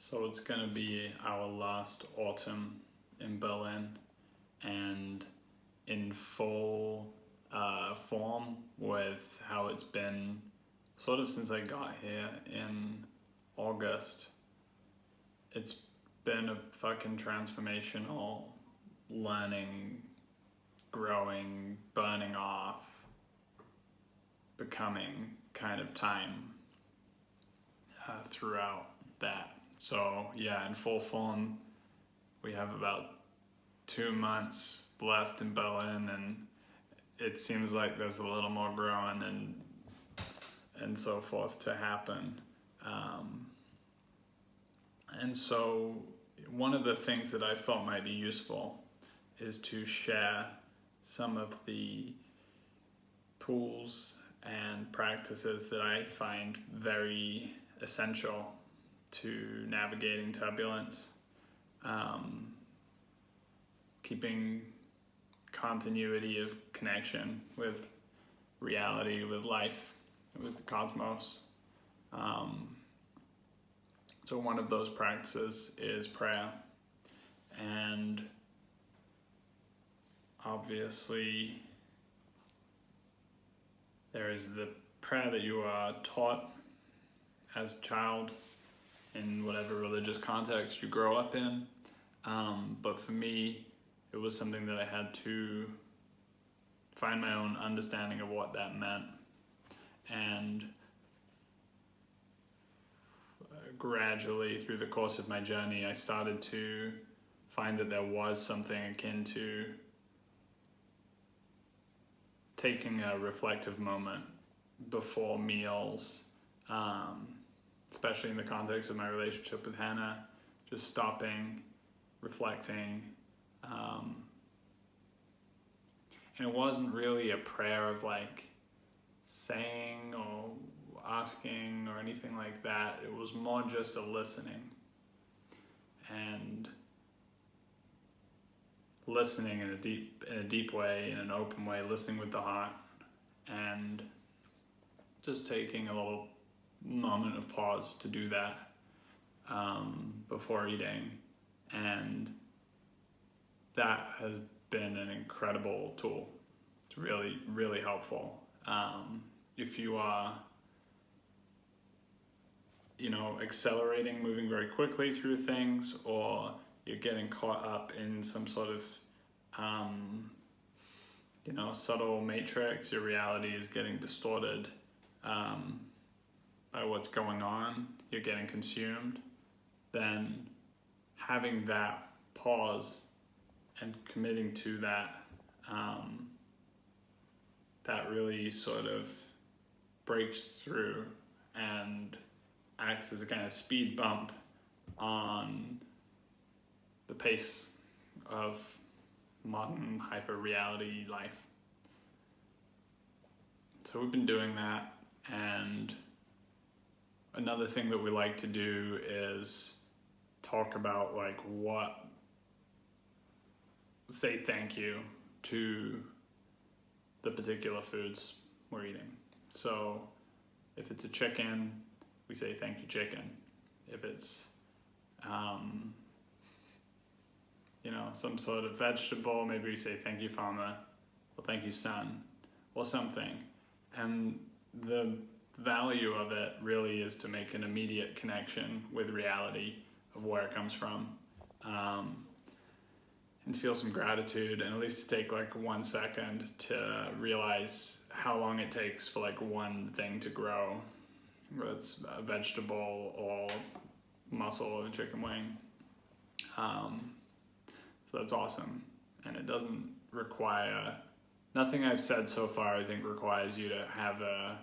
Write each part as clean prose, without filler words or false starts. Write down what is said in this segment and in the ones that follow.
So it's going to be our last autumn in Berlin, and in full form with how it's been sort of since I got here in August. It's been a fucking transformational learning, growing, burning off, becoming kind of time throughout that. So yeah, in full form, we have about 2 months left in Berlin, and it seems like there's a little more growing and so forth to happen. And so one of the things that I thought might be useful is to share some of the tools and practices that I find very essential to navigating turbulence, keeping continuity of connection with reality, with life, with the cosmos. So one of those practices is prayer. And obviously there is the prayer that you are taught as a child in whatever religious context you grow up in. But for me, it was something that I had to find my own understanding of what that meant. And gradually through the course of my journey, I started to find that there was something akin to taking a reflective moment before meals, especially in the context of my relationship with Hannah, just stopping, reflecting. And it wasn't really a prayer of like saying or asking or anything like that. It was more just a listening, and listening in a deep way, in an open way, listening with the heart, and just taking a little moment of pause to do that before eating. And that has been an incredible tool. It's really, really helpful. If you are, accelerating, moving very quickly through things, or you're getting caught up in some sort of, subtle matrix, your reality is getting distorted by what's going on, you're getting consumed, then having that pause and committing to that, that really sort of breaks through and acts as a kind of speed bump on the pace of modern hyper-reality life. So we've been doing that, and another thing that we like to do is talk about say thank you to the particular foods we're eating. So if it's a chicken, we say thank you chicken. If it's some sort of vegetable, maybe we say thank you farmer, or thank you sun, or something. And the value of it really is to make an immediate connection with reality of where it comes from, and feel some gratitude, and at least to take 1 second to realize how long it takes for one thing to grow, whether it's a vegetable or muscle or a chicken wing. So that's awesome. And it doesn't require, nothing I've said so far I think requires you to have a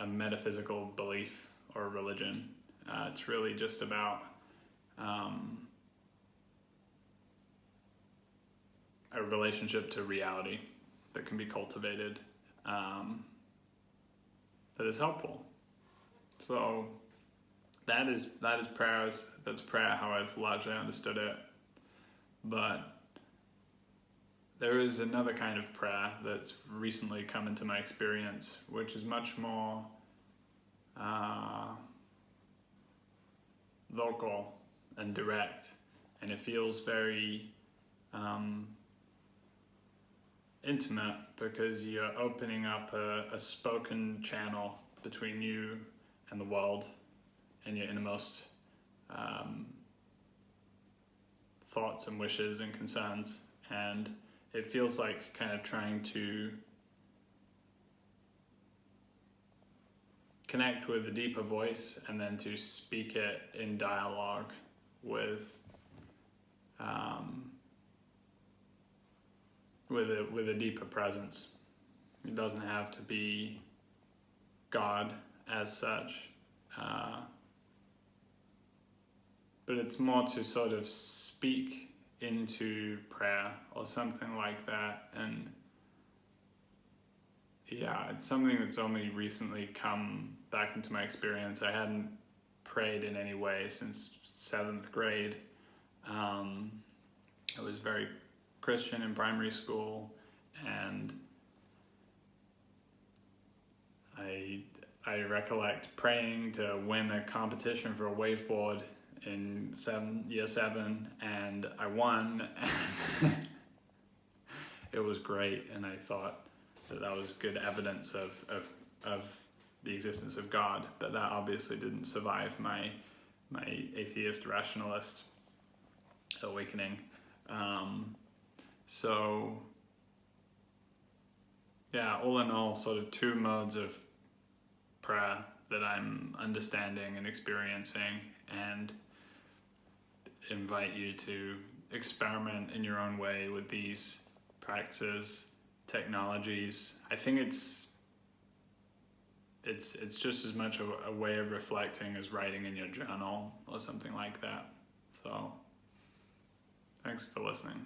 metaphysical belief or religion. It's really just about a relationship to reality that can be cultivated, that is helpful. So that is prayer. That's prayer how I've largely understood it. But there is another kind of prayer that's recently come into my experience, which is much more local and direct, and it feels very intimate because you're opening up a spoken channel between you and the world and your innermost thoughts and wishes and concerns, and it feels like kind of trying to connect with a deeper voice and then to speak it in dialogue with a deeper presence. It doesn't have to be God as such, but it's more to sort of speak into prayer or something like that. And yeah, it's something that's only recently come back into my experience. I hadn't prayed in any way since 7th grade. I was very Christian in primary school, and I recollect praying to win a competition for a waveboard in year 7, and I won. And it was great, and I thought that was good evidence of the existence of God, but that obviously didn't survive my atheist rationalist awakening. So yeah, all in all, sort of 2 modes of prayer that I'm understanding and experiencing, and invite you to experiment in your own way with these practices, technologies. I think it's just as much a way of reflecting as writing in your journal or something like that. So thanks for listening.